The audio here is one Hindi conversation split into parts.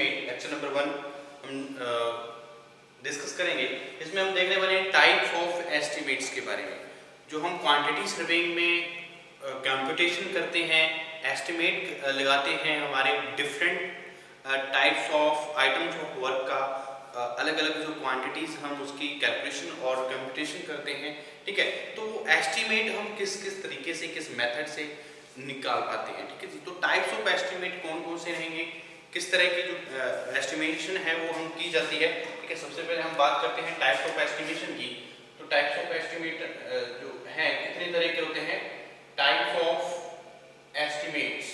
एस्टिमेट लेक्चर नंबर 1 हम डिस्कस करेंगे। इसमें हम देखने वाले हैं टाइप्स ऑफ एस्टिमेट्स के बारे में। जो हम क्वांटिटी सर्वेइंग में कंप्यूटेशन करते हैं, एस्टिमेट लगाते हैं, हमारे different types of items of work का अलग अलग जो क्वांटिटीज़ हम उसकी कैलकुलेशन और कंप्यूटेशन करते हैं, ठीक है। तो एस्टिमेट हम किस किस तरीके से, किस मेथड से निकाल पाते हैं, ठीक है जी। तो टाइप्स ऑफ एस्टिमेट कौन कौन से रहेंगे, किस तरह की जो एस्टिमेशन है वो हम की जाती है, ठीक है। सबसे पहले हम बात करते हैं टाइप्स ऑफ एस्टिमेशन की। तो टाइप्स ऑफ एस्टिमेट जो है कितने तरह के होते हैं, टाइप्स ऑफ एस्टिमेट्स,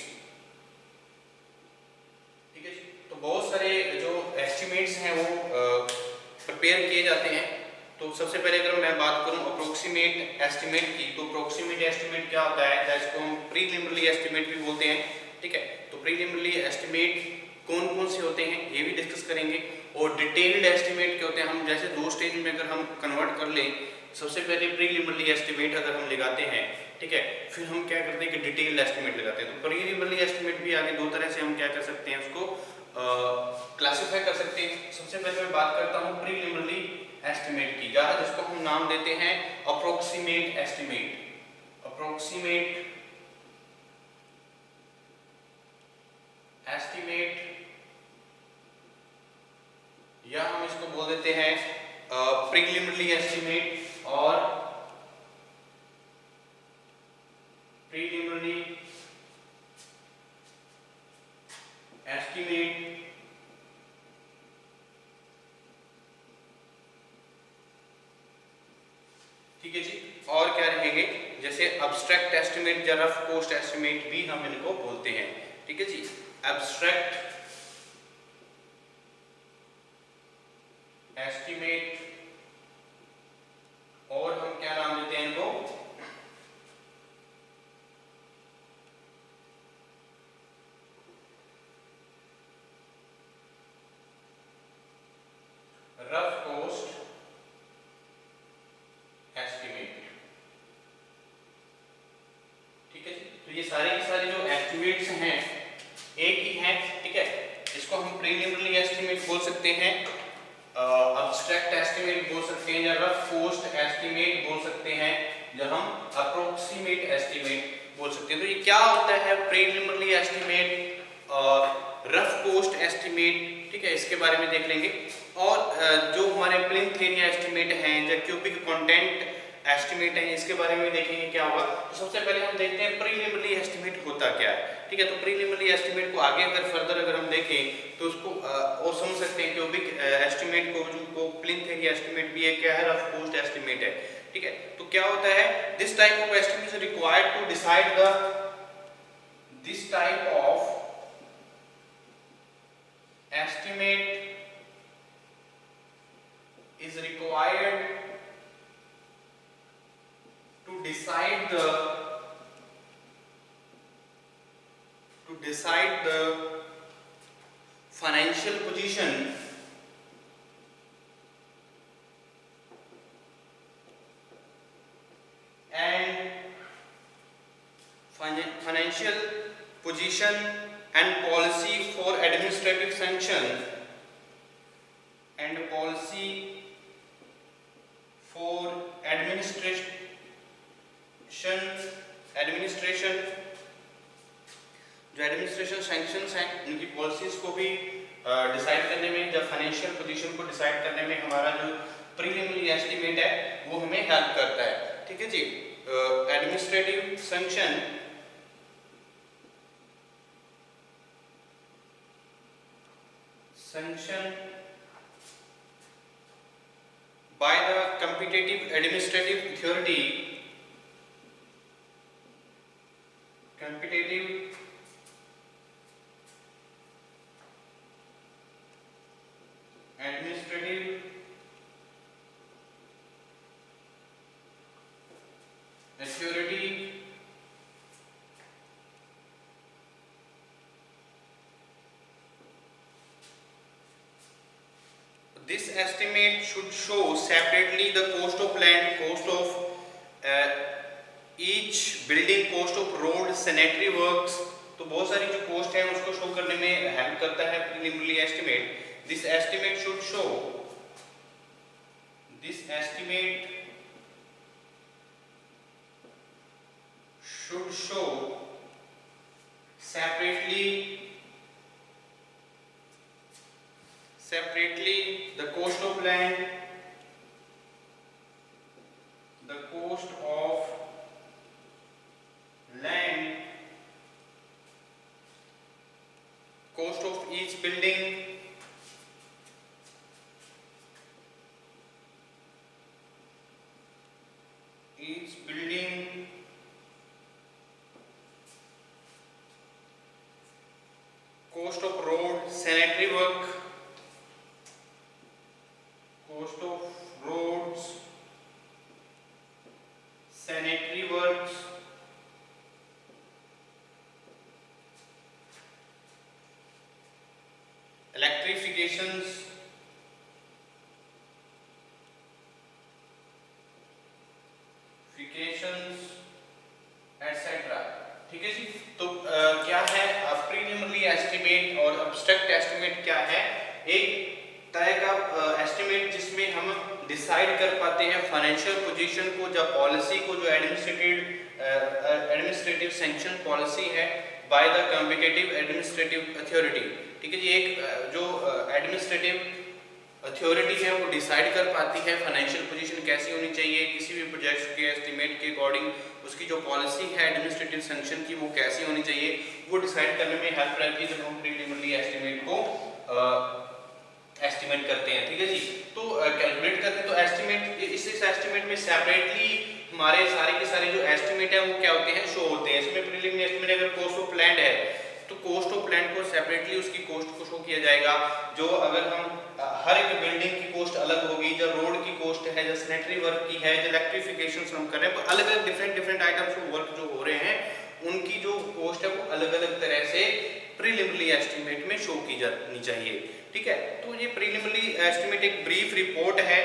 ठीक है जी। तो बहुत सारे जो एस्टिमेट्स हैं वो प्रिपेयर किए जाते हैं। तो सबसे पहले अगर मैं बात करूं अप्रोक्सीमेट एस्टिमेट की, तो अप्रोक्सीमेट एस्टिमेट क्या होता है, जिसको हम प्रीलिमिनरी एस्टिमेट भी बोलते हैं, ठीक है। तो प्रीलिमिनरी एस्टिमेट कौन कौन से होते हैं ये भी डिस्कस करेंगे। और डिटेल्ड एस्टिमेट क्या होते हैं, हम जैसे दो स्टेज में अगर हम कन्वर्ट कर लें, सबसे पहले प्रीलिमिनरी एस्टिमेट अगर हम लगाते हैं, ठीक है, फिर हम क्या करते हैं कि डिटेल्ड एस्टिमेट लगाते हैं। तो प्रीलिमिनरी एस्टिमेट भी आगे दो तरह से हम क्या कर सकते हैं, उसको क्लासिफाई कर सकते हैं। सबसे पहले मैं बात करता हूँ प्रीलिमिनरी एस्टिमेट की, जहाँ जिसको हम नाम देते हैं अप्रोक्सीमेट एस्टिमेट। अप्रोक्सीमेट एस्टिमेट, या हम इसको बोल देते हैं प्रीलिमिनरी एस्टिमेट और प्रीलिमिनरी एस्टिमेट, ठीक है जी। और क्या रहेंगे, जैसे अब्स्ट्रैक्ट एस्टिमेट या रफ कॉस्ट एस्टिमेट भी हम इनको बोलते हैं, ठीक है जी। अब्स्ट्रैक्ट एस्टिमेट, और हम क्या नाम देते हैं इनको, रफ कॉस्ट एस्टिमेट, ठीक है जी। तो ये सारे के सारे जो एस्टिमेट्स हैं एक ही हैं, ठीक है। इसको हम प्रीलिमिनरी एस्टिमेट बोल सकते हैं, अब्स्ट्रैक्ट एस्टिमेट बोल सकते हैं, या रफ कॉस्ट एस्टिमेट बोल सकते हैं, या हम अप्रोक्सीमेट एस्टिमेट बोल सकते हैं। तो ये क्या होता है प्रीलिमिनरी एस्टिमेट और रफ कॉस्ट एस्टिमेट, ठीक है, इसके बारे में देख लेंगे। और जो हमारे प्लिंथ एरिया एस्टिमेट हैं या क्यूबिक कंटेंट एस्टिमेट है, इसके बारे में देखेंगे क्या होगा। तो सबसे पहले हम देखते हैं प्रीलिमिनरी एस्टिमेट होता क्या है, ठीक है। तो प्रीलिमिनरी एस्टिमेट को आगे अगर फर्दर अगर हम देखें तो उसको और समझ सकते हैं क्यूबिक एस्टिमेट को, जो प्लिंथ एरिया एस्टिमेट भी है, क्या है, रफ कॉस्ट एस्टिमेट है, ठीक है। तो क्या होता है, this type of estimate is required to decide the, this type of estimate is required to decide the financial position and policy for administrative sanction and policy for administration जो एडमिनिस्ट्रेशन सैंक्शंस हैं उनकी पॉलिसीज को भी डिसाइड करने में, जब फाइनेंशियल पोजीशन को डिसाइड करने में हमारा जो प्रीलिमिनरी एस्टिमेट है वो हमें हेल्प करता है, ठीक है जी। Administrative sanction by the competitive administrative authority, competitive administrative authority this estimate should show separately the cost of land, cost of each building, cost of road, sanitary works। तो बहुत सारी जो कॉस्ट है उसको शो करने में हेल्प करता है preliminary estimate. This estimate should show, this estimate should show separately the cost of land, the cost of land, cost of each building, cost of road, sanitary work, cost of roads, sanitary works, electrifications, etc. ठीक है जी। तो क्या है प्रीलिमिनरी एस्टिमेट और एब्स्ट्रैक्ट एस्टिमेट क्या है? एक तरह का एस्टिमेट जिसमें हम डिसाइड कर पाते हैं फाइनेंशियल पोजीशन को, जब पॉलिसी को, जो एडमिनिस्ट्रेटिव सैंक्शन पॉलिसी है by the competitive administrative authority. ठीक है जी। एक जो एडमिनिस्ट्रेटिव अथॉरिटी है वो डिसाइड कर पाती है फाइनेंशियल पोजीशन कैसी होनी चाहिए, किसी भी प्रोजेक्ट के एस्टिमेट के अकॉर्डिंग उसकी जो पॉलिसी है एडमिनिस्ट्रेटिव सैंक्शन की वो कैसी होनी चाहिए, वो डिसाइड करने में हेल्प रहती है जब हम प्रीलिमिनरी एस्टिमेट को एस्टिमेट करते हैं। ठीक है जी। तो कैलकुलेट करते हैं तो एस्टिमेट, इस एस्टिमेट में सेपरेटली हमारे सारे के सारे जो एस्टिमेट है वो क्या होते हैं, शो होते हैं। इसमें प्रीलिमिनरी एस्टिमेट अगर कॉस्ट ऑफ लैंड है तो कॉस्ट ऑफ लैंड को सेपरेटली उसकी कॉस्ट को शो किया जाएगा। जो अगर हम हर एक बिल्डिंग की कॉस्ट अलग होगी, जो रोड की कॉस्ट है, जो सैनिटरी वर्क की है, जो इलेक्ट्रिफिकेशन हम कर रहे हैं, अलग अलग डिफरेंट आइटम्स वर्क जो हो रहे हैं उनकी जो कॉस्ट है वो अलग अलग तरह से प्रीलिमिनरी एस्टिमेट में शो की जानी चाहिए। ठीक है। तो ये प्रीलिमिनरी एस्टिमेट एक ब्रीफ रिपोर्ट है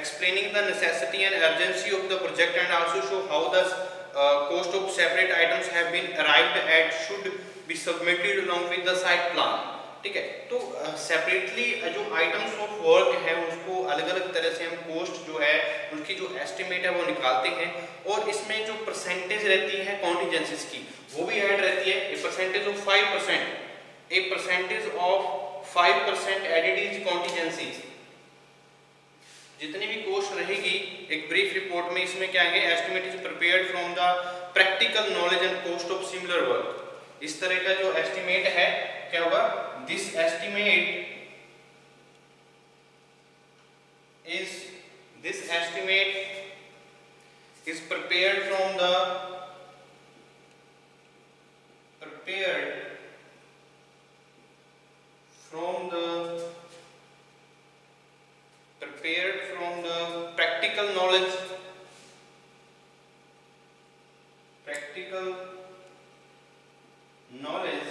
explaining the necessity and urgency of the project and also show how the cost of separate items have been arrived at should be submitted along with the site plan। ठीक है। तो सेपरेटली जो आइटम्स ऑफ वर्क है उसको अलग अलग तरह से हम कॉस्ट जो है उनकी जो एस्टिमेट है वो निकालते हैं, और इसमें जो परसेंटेज रहती है कॉन्टिजेंसीज की वो भी ऐड रहती है। A percentage of 5%, a percentage of 5% added is contingencies. जितनी भी कॉस्ट रहेगी एक ब्रीफ रिपोर्ट में, इसमें क्या है, estimate is prepared from the practical knowledge and cost of similar work. इस तरह का जो एस्टिमेट है क्या होगा, this estimate is prepared from the practical knowledge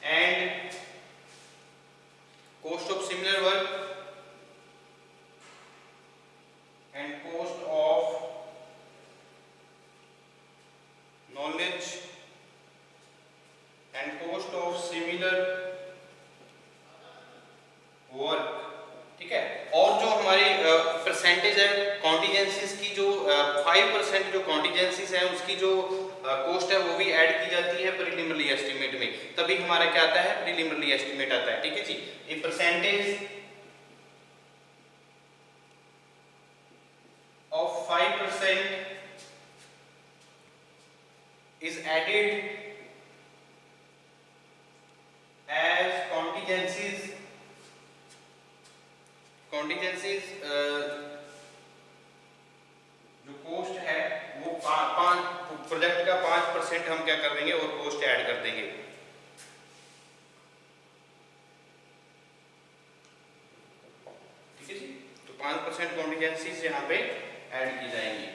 and cost of similar work and cost of knowledge and cost of similar work। ठीक है। और जो हमारी परसेंटेज है कॉन्टिजेंसीज की, जो 5% जो कॉन्टिजेंसीज है उसकी जो कॉस्ट है वो भी ऐड की जाती है प्रीलिमिनरी एस्टिमेट में, तभी हमारा क्या आता है, प्रीलिमिनरी एस्टिमेट आता है। ठीक है जी। A percentage of 5% is added as contingencies जो कॉस्ट है वो प्रोजेक्ट का 5% हम क्या कर देंगे और कॉस्ट ऐड कर देंगे। ठीक है जी। तो 5% कॉन्टिजेंसीज यहाँ पे ऐड की जाएंगी।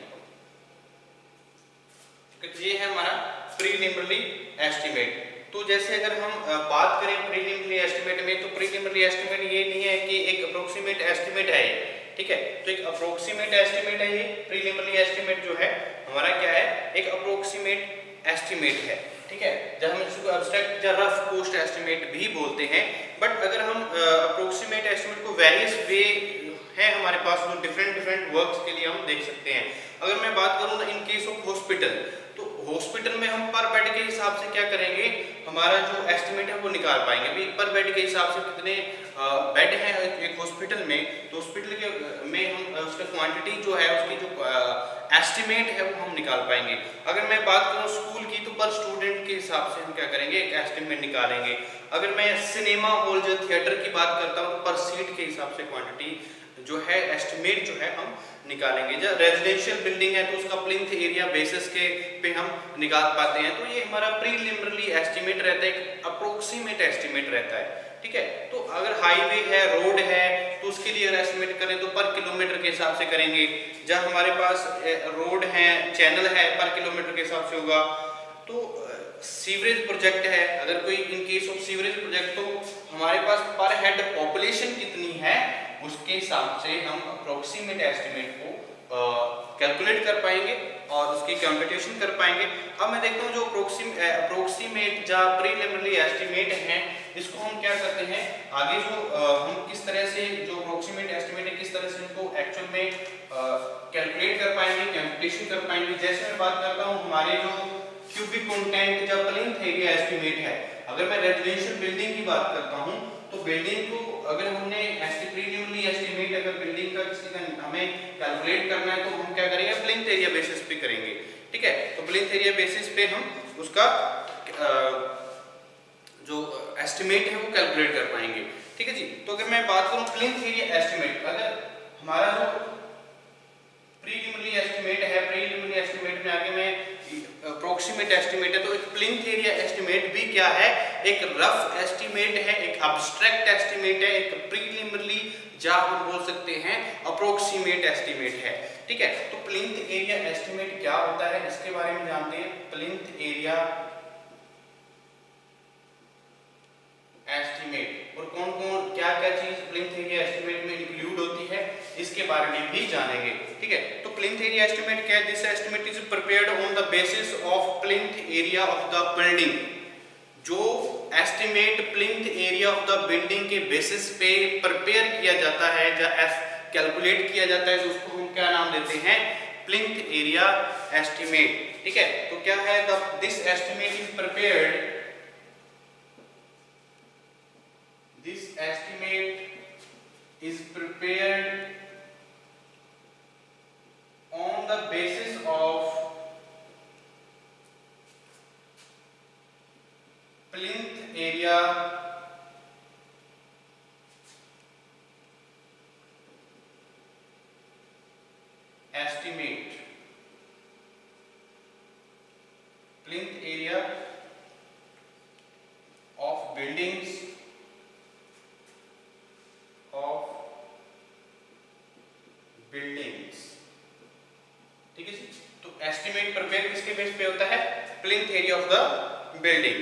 ये है हमारा प्रीलिमिनरी एस्टिमेट। तो जैसे अगर हम बात करें प्रीलिमिनरी एस्टिमेट में, तो प्रीलिमिनरी एस्टिमेट ये नहीं है कि एक अप्रोक्सीमेट एस्टिमेट है ये। ठीक है। तो एक अप्रोक्सीमेट एस्टिमेट है ये, प्रीलिमिनरी एस्टिमेट जो है हमारा क्या है, एक अप्रोक्सीमेट एस्टिमेट है। ठीक है, जब हम इसको एब्स्ट्रैक्ट या रफ कॉस्ट एस्टिमेट भी बोलते हैं। बट अगर हम अप्रोक्सीमेट एस्टिमेट को वेरियस वे है हमारे पास जो डिफरेंट वर्क्स के लिए हम देख सकते हैं। अगर मैं बात करूँ ना इन केस ऑफ हॉस्पिटल, तो हॉस्पिटल में हम पर बेड के हिसाब से क्या करेंगे, हमारा जो एस्टिमेट है वो निकाल पाएंगे। अभी पर बेड के हिसाब से कितने बेड हैं एक हॉस्पिटल में, तो हॉस्पिटल के में हम उसका क्वांटिटी जो है उसकी जो एस्टिमेट है वो हम निकाल पाएंगे। अगर मैं बात करूँ स्कूल की, तो पर स्टूडेंट के हिसाब से हम क्या करेंगे, एक एस्टिमेट निकालेंगे। अगर मैं सिनेमा हॉल जो थिएटर की बात करता हूँ, तो पर सीट के हिसाब से क्वांटिटी जो है एस्टिमेट जो है हम निकालेंगे। जब रेजिडेंशियल बिल्डिंग है तो उसका प्लिंथ एरिया बेसिस के पे हम निकाल पाते हैं। तो ये हमारा प्रीलिमिनरी एस्टिमेट रहता है, एक अप्रोक्सीमेट एस्टिमेट रहता है। ठीक है, तो अगर हाईवे है, रोड है, तो उसके लिए अगर एस्टिमेट करें तो पर किलोमीटर के हिसाब से करेंगे। जब हमारे पास रोड है, चैनल है, पर किलोमीटर के हिसाब से होगा। तो सीवरेज प्रोजेक्ट है, अगर कोई in case of sewerage project, तो हमारे पास पर हेड पॉपुलेशन कितनी है उसके हिसाब से हम अप्रोक्सीमेट एस्टिमेट को कैलकुलेट कर पाएंगे और उसकी कंप्यूटेशन कर पाएंगे। अब मैं देखता हूँ जो अप्रोक्सीमेट या प्रीलिमिनरी एस्टिमेट है, इसको हम क्या करते हैं आगे, जो हम किस तरह से जो अप्रोक्सीमेट एस्टिमेट है किस तरह से इनको एक्चुअल में कैलकुलेट कर पाएंगे, कंप्यूटेशन कर पाएंगे। जैसे मैं बात करता हूँ हमारे जो क्यूबिक कंटेंट या प्लिंथ एरिया एस्टिमेट है, अगर मैं रेजिडेंशियल बिल्डिंग की बात करता हूँ, तो बिल्डिंग को अगर हमने प्रीलिमिनरी एस्टिमेट अगर बिल्डिंग का किसी का हमें कैलकुलेट करना है, तो हम क्या करेंगे, प्लिंथ एरिया बेसिस पे करेंगे। ठीक है, तो प्लिंथ एरिया बेसिस पे हम उसका जो एस्टिमेट है वो कैलकुलेट कर पाएंगे। ठीक है जी, तो अगर मैं बात करूं प्लिंथ एरिया एस्टिमेट, अगर हमारा जो प्रीलिमिनरी एस्टिमेट है, प्रीलिमिनरी एस्टिमेट में आगे मैं अप्रोक्सीमेट एस्टिमेट है, तो एक प्लिंथ एरिया एस्टिमेट भी क्या है, एक रफ एस्टिमेट है, एक एब्स्ट्रैक्ट एस्टिमेट है, एक प्रीलिमिनरी या हम बोल सकते हैं अप्रोक्सीमेट एस्टिमेट है। ठीक है, तो प्लिंथ एरिया एस्टिमेट क्या होता है इसके बारे में जानते हैं। प्लिंथ एरिया एस्टिमेट और कौन कौन क्या क्या चीज प्लिंथ एरिया एस्टिमेट में इंक्लूड होती है, इसके बारे में भी जानेंगे। ठीक है, तो प्लिंथ एरिया एस्टिमेट क्या है, this estimate is prepared on the basis of plinth area of the building. जो estimate plinth area of the building के बेसिस पे प्रिपेयर किया जाता है या कैलकुलेट किया जाता है, तो उसको हम क्या नाम देते हैं, प्लिंथ एरिया एस्टिमेट। ठीक है, तो क्या है, this estimate is prepared, this estimate is prepared on the basis of plinth area estimate, plinth area of buildings buildings. ठीक है जी, तो एस्टिमेट प्रिपेयर किसके बेस पे होता है, plinth area of the building.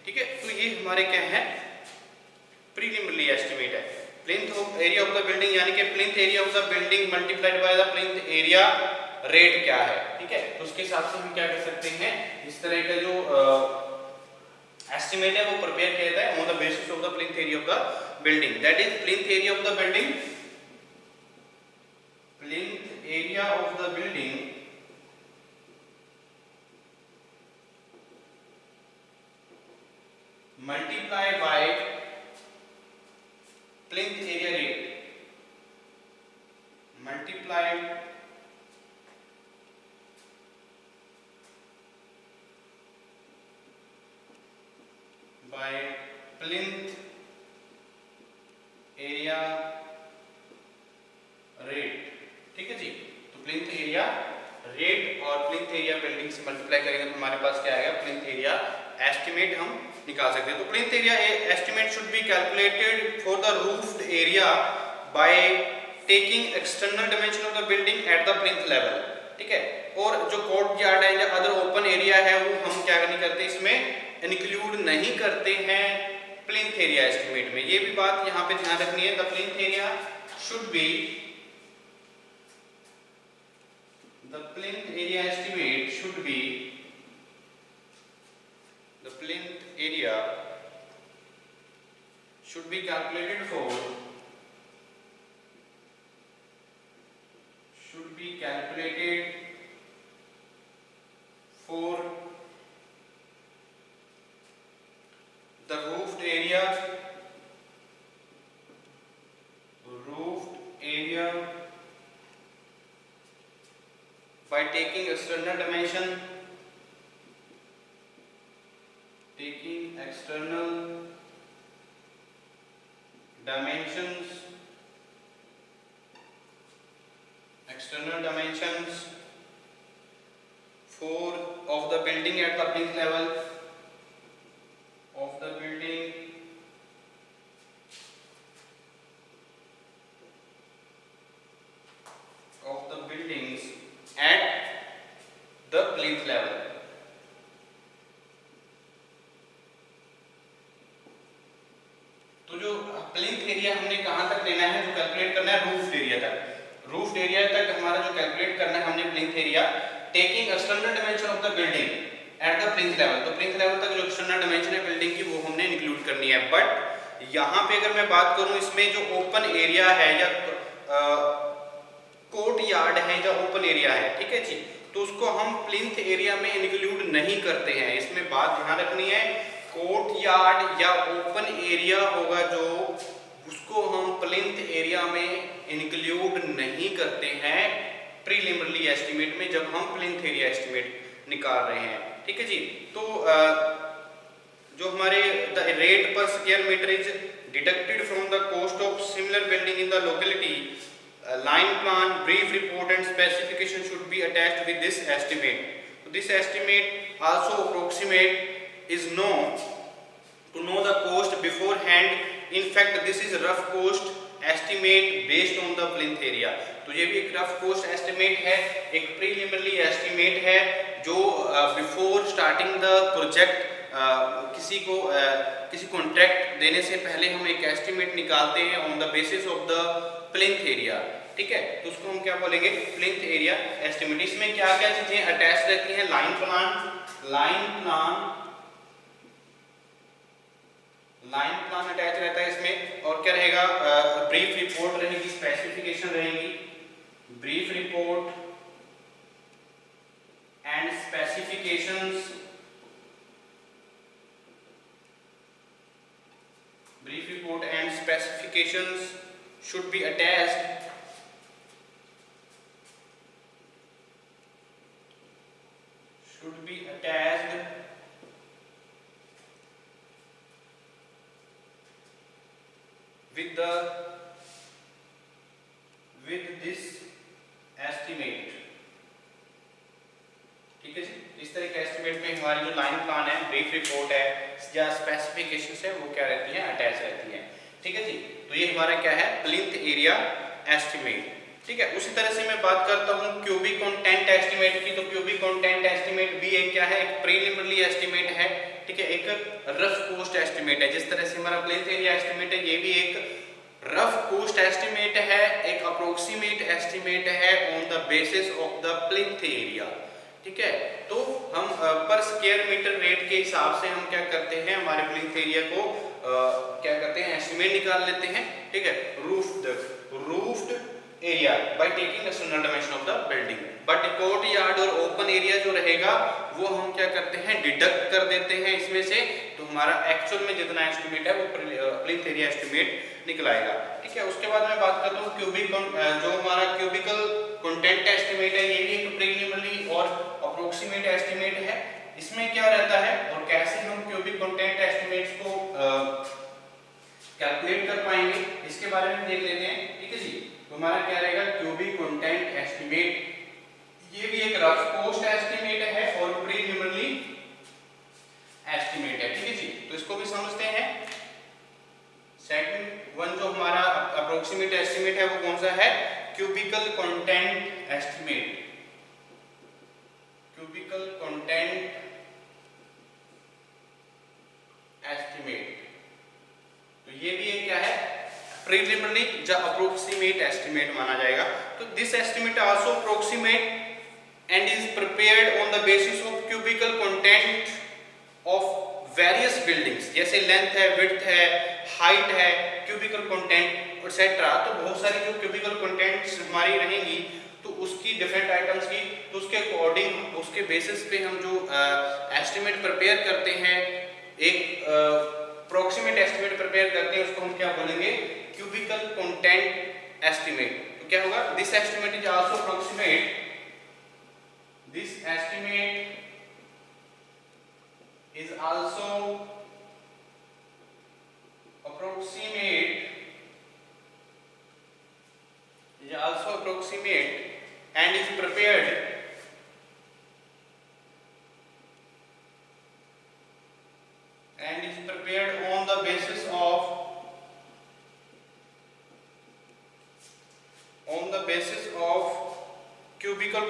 ठीक है, तो ये हमारे क्या है, प्रीलिमिनरी एस्टिमेट है। Plinth area of the building यानी कि plinth area of the building multiplied by the plinth area rate क्या है। ठीक है, तो उसके हिसाब से हम क्या कर सकते हैं, इस तरह का जो एस्टिमेट है वो प्रिपेयर किया जाता है on the basis of the plinth area of the building, that is plinth area of the building, plinth area of the building multiply by plinth area rate, multiplied by plinth area rate। ठीक है जी, तो प्लिंथ एरिया रेट और प्लिंथ एरिया बिल्डिंग से मल्टीप्लाई करेंगे तो हमारे पास क्या आएगा, प्लिंथ एरिया एस्टिमेट हम निकाल सकते हैं। तो plinth area estimate should be calculated for the roofed area by taking external dimension of the building at the plinth level. ठीक है, और जो कोर्टयार्ड है या अदर ओपन एरिया है वो हम क्या नहीं करते, इसमें इंक्लूड नहीं करते हैं प्लिंथ एरिया एस्टिमेट में। ये भी बात यहाँ पे ध्यान रखनी है, the plinth area should B, the plinth area estimate should be area should be calculated for the roofed area by taking external dimensions for of the building at the plinth level of the building buildings at the plinth level. तो जो प्लिंथ एरिया हमने कहां तक लेना है, जो कैलकुलेट करना है रूफ्ड एरिया तक। रूफ्ड एरिया तक हमारा जो कैलकुलेट करना है हमने plinth area taking external dimension of the building at the plinth level. तो प्लिंथ लेवल तक जो एक्सटर्नल डायमेंशन है बिल्डिंग की वो हमने इंक्लूड करनी है। बट यहाँ पे अगर मैं बात करूँ इसमें जो ओपन एरिया है या कोर्ट यार्ड है या ओपन एरिया है, ठीक है जी, तो उसको हम प्लिंथ एरिया में इंक्लूड नहीं करते हैं। इसमें बात ध्यान रखनी है, कोर्ट यार्ड या ओपन एरिया होगा जो, उसको हम प्लिंथ एरिया में इंक्लूड नहीं करते हैं प्रीलिमिनरी एस्टिमेट में, जब हम प्लिंथ एरिया एस्टिमेट निकाल रहे हैं, ठीक है जी। तो जो हमारे the rate per square metre is deducted from the cost of similar building in the locality, line plan, brief report and specification should be attached with this estimate. So this estimate also approximate is known to know the cost beforehand. In fact this is rough cost estimate based on the plinth area. तो ये भी एक rough cost estimate है, एक preliminary estimate है जो before starting the project किसी कॉन्ट्रैक्ट देने से पहले हम एक एस्टिमेट निकालते हैं on the basis of the plinth area, ठीक है। तो उसको हम क्या बोलेंगे, प्लिंथ एरिया एस्टिमेट। इसमें क्या क्या चीजें अटैच रहती हैं, लाइन प्लान अटैच रहता है इसमें, और क्या रहेगा, ब्रीफ रिपोर्ट रहेगी, स्पेसिफिकेशन रहेगी, brief report and specifications, brief report and specifications should be attached with this estimate, ठीक है जी। इस तरह के एस्टिमेट में हमारी जो लाइन प्लान है, ब्रीफ रिपोर्ट है या स्पेसिफिकेशंस है, वो क्या रहती है, अटैच रहती है, ठीक है जी। तो ये हमारा क्या है, प्लिंथ एरिया एस्टिमेट, ठीक है। उसी तरह से मैं बात करता हूँ क्यूबिक कंटेंट एस्टिमेट की। तो क्यूबिक कंटेंट एस्टिमेट भी एक क्या है, एक प्रीलिमिनरी एस्टिमेट है, ठीक है, एक रफ कोस्ट एस्टिमेट है। जिस तरह से हमारा प्लिंथ एरिया एस्टिमेट है, ये भी एक रफ कोस्ट एस्टिमेट है, एक अप्रोक्सीमेट एस्टिमेट है on the basis of the plinth area, ठीक है। तो हम पर स्क्वायर मीटर रेट के हिसाब से हम क्या करते हैं, हमारे प्लिंथ एरिया को क्या करते हैं, एस्टिमेट निकाल लेते हैं, ठीक है, roofed area by taking external dimension of the building. But court yard और ओपन एरिया जो रहेगा वो हम क्या करते हैं, डिडक्ट कर देते हैं इसमें से। तो हमारा एक्चुअल में जितना एस्टिमेट है वो प्लिंथ एरिया एस्टिमेट निकलाएगा, ठीक है। उसके बाद मैं बात करता हूँ क्यूबिक, जो हमारा क्यूबिकल कंटेंट एस्टिमेट है, ये भी एक प्रीलिमिनरी और अप्रोक्सीमेट एस्टिमेट है। इसमें क्या रहता है और कैसे हम क्यूबिक कंटेंट एस्टिमेट्स को कैलकुलेट कर पाएंगे, इसके बारे में देख लेते हैं, ठीक है जी। तो हमारा क्या रहेगा, क्यूबिक कंटेंट एस्टिमेट, ये भी एक रफ कोस्ट एस्टिमेट है और प्रीलिमिनरी एस्टिमेट है, ठीक है जी। तो इसको भी समझते हैं। सेकंड वन जो हमारा अप्रोक्सीमेट एस्टिमेट है वो कौन सा है, cubical content estimate, cubical content estimate. तो ये भी एक क्या है, प्रीलिमिनरी या अप्रोक्सीमेट एस्टिमेट माना जाएगा। तो this estimate also approximate and is prepared on the basis of cubical content of various buildings, जैसे लेंथ है, विड्थ है, हाइट है, क्यूबिकल कंटेंट एक्सेट्रा। तो बहुत सारी जो क्यूबिकल कंटेंट्स हमारी रहेंगी तो उसकी डिफरेंट आइटम्स की, तो उसके अकॉर्डिंग उसके बेसिस पे हम जो एस्टिमेट प्रिपेयर करते हैं, एक अप्रोक्सीमेट एस्टिमेट प्रिपेयर करते हैं, उसको हम क्या बोलेंगे, क्यूबिकल कंटेंट एस्टिमेट। तो क्या होगा, this estimate is also approximate, this estimate is also approximate and is prepared on the basis of cubical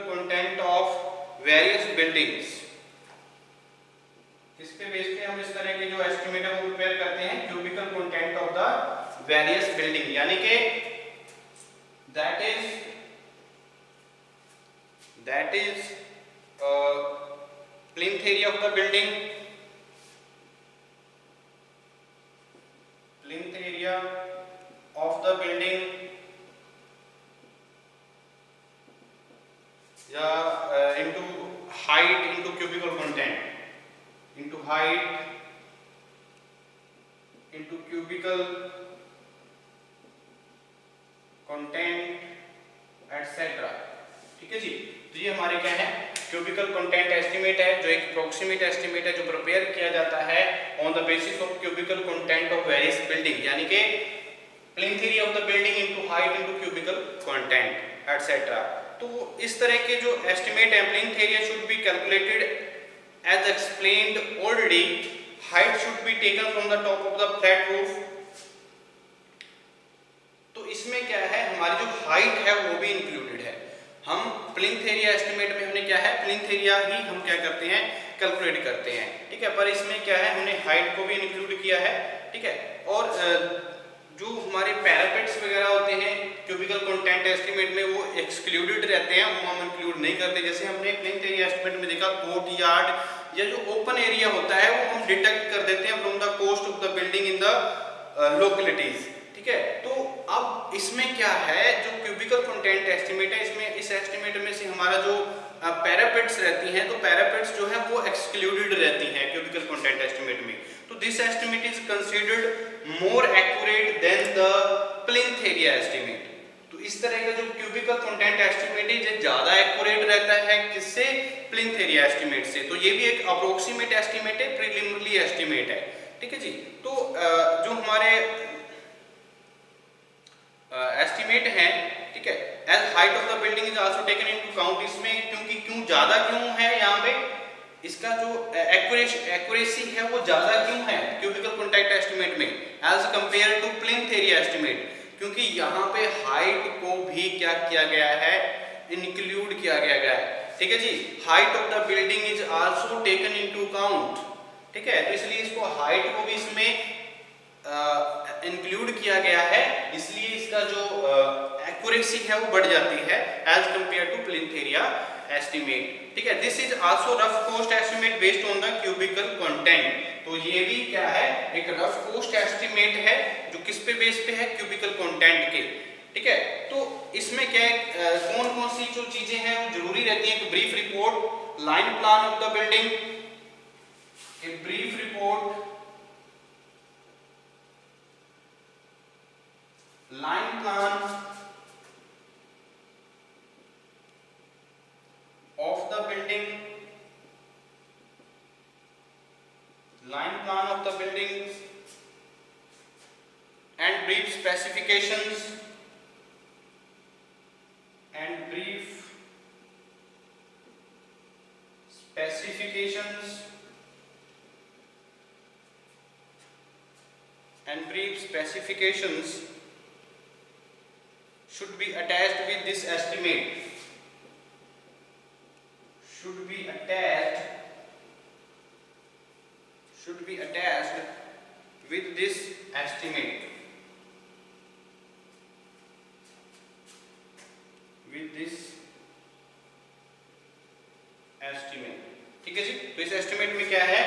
content of various buildings। किस पे बेस पे हम इस तरह के जो एस्टिमेट है वो प्रिपेयर करते हैं, cubical content of the various building, यानी कि that is plinth area of the building, plinth area of the building, या into height into cubical content, into height into cubical content etc। ठीक है जी। तो ये हमारे क्या है, क्यूबिकल कंटेंट एस्टिमेट है, जो एक अप्रोक्सीमेट एस्टिमेट है जो प्रिपेयर किया जाता है on the basis of cubical content of various building, यानी कि plinth area of the building into height into cubical content etcetera. तो इस तरह के जो एस्टिमेट है, plinth area should be calculated as explained already, height should be taken from the top of the flat roof. तो इसमें क्या है, हमारी जो हाइट है वो भी इंक्लूडेड है। हम प्लिंथ एरिया एस्टिमेट में हमने क्या है, प्लिंथ एरिया ही हम क्या करते हैं, कैलकुलेट करते हैं, ठीक है। पर इसमें क्या है, हमने हाइट को भी इंक्लूड किया है, ठीक है। और जो हमारे पैरापेट्स वगैरह होते हैं क्यूबिकल कंटेंट एस्टिमेट में, वो एक्सक्लूडेड रहते हैं, वो हम इंक्लूड नहीं करते। जैसे हमने प्लिंथ एरिया एस्टिमेट में देखा, कोर्ट यार्ड या जो ओपन एरिया होता है वो हम डिडक्ट कर देते हैं from the cost of the building in the localities, ठीक है। तो अब इसमें क्या है, जो क्यूबिकल कंटेंट एस्टिमेट है, इसमें इस एस्टिमेट में से हमारा जो पैरापेट्स रहती हैं, तो पैरापेट्स जो है वो एक्सक्लूडेड रहती हैं क्यूबिकल कंटेंट एस्टिमेट में। तो this estimate is considered more accurate then the plinth area estimate. तो इस तरह का जो क्यूबिकल कंटेंट एस्टिमेट है ये ज्यादा एक्यूरेट रहता है किससे, प्लिंथ एरिया एस्टिमेट से। तो ये भी एक अप्रोक्सीमेट एस्टिमेट है, प्रीलिमिनरी एस्टिमेट है, ठीक है जी। तो जो हमारे एस्टिमेट है, ठीक है, as height of the building is also taken into count. इसमें क्योंकि क्यों ज्यादा क्यों है, यहाँ पे इसका जो एक्यूरेसी है वो ज्यादा क्यों है क्यूबिकल कंटेंट एस्टिमेट में as compare to plinth area estimate, क्योंकि यहाँ पे हाइट को भी क्या किया गया है, इंक्लूड किया गया है, ठीक है जी। Height of the building is also taken into count, ठीक है। तो इसलिए इसको हाइट को भी इसमें इंक्लूड किया गया है, इसलिए इसका जो एक्यूरेसी है वो बढ़ जाती है as compare to plinth area estimate, ठीक है। This is also rough cost estimate based on the cubical content. तो ये भी क्या है, एक रफ कॉस्ट एस्टिमेट है जो किस पे बेस पे है, क्यूबिकल कंटेंट के, ठीक है। तो इसमें क्या है, कौन कौन सी जो चीजें हैं वो जरूरी रहती हैं, brief report, line plan of the building, a brief report, line plan of the building, line plan of the buildings and brief specifications, and brief specifications and brief specifications should be attached with this estimate, should be attached with this estimate, this estimate, ठीक है जी। तो इस एस्टिमेट में क्या है,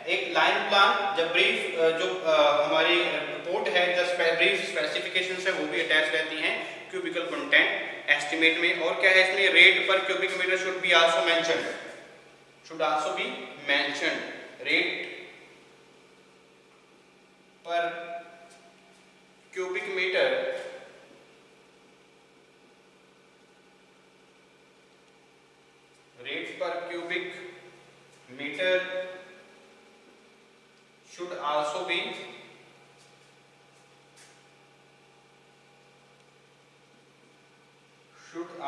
एक लाइन प्लान, जब ब्रीफ जो हमारी रिपोर्ट है, जब ब्रीफ स्पेसिफिकेशंस है वो भी अटैच रहती हैं क्यूबिकल कंटेंट एस्टिमेट में। और क्या है इसमें, rate per cubic meter should be also mentioned, should also be mentioned, rate per cubic meter should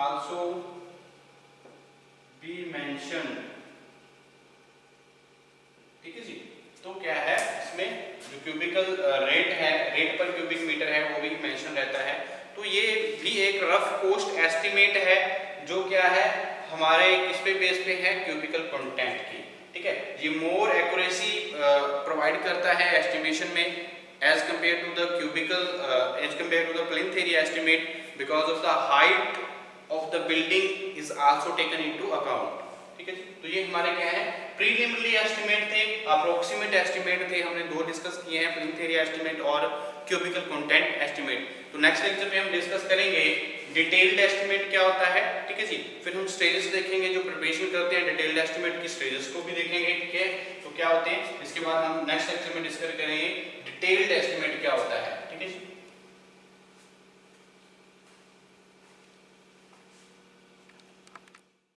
also be mentioned, ठीक है जी। तो क्या है इसमें जो क्यूबिकल रेट है, रेट पर क्यूबिक मीटर है वो भी मेंशन रहता है। तो ये भी एक रफ कॉस्ट एस्टिमेट है जो क्या है हमारे किस पे बेस पे है, क्यूबिकल कंटेंट की, ठीक है। ये मोर एक्यूरेसी प्रोवाइड करता है एस्टिमेशन में as compare to the cubical as compare to the plinth area estimate, because of the height of the building is also taken into account, ठीक है जी। तो ये हमारे क्या है प्रीलिमिनरी एस्टिमेट थे, अप्रोक्सीमेट एस्टिमेट थे, हमने दो डिस्कस किए हैं, प्लिंथ एरिया एस्टिमेट और क्यूबिकल कंटेंट एस्टिमेट। तो नेक्स्ट लेक्चर में हम डिस्कस करेंगे डिटेल्ड एस्टिमेट क्या होता है, ठीक है जी। फिर हम स्टेजेस देखेंगे जो प्रिपरेशन करते हैं डिटेल्ड एस्टिमेट की, स्टेजेस को भी देखेंगे, ठीक है। तो क्या होते हैं, इसके बाद हम नेक्स्ट लेक्चर में डिस्कस करेंगे डिटेल्ड एस्टिमेट क्या होता है।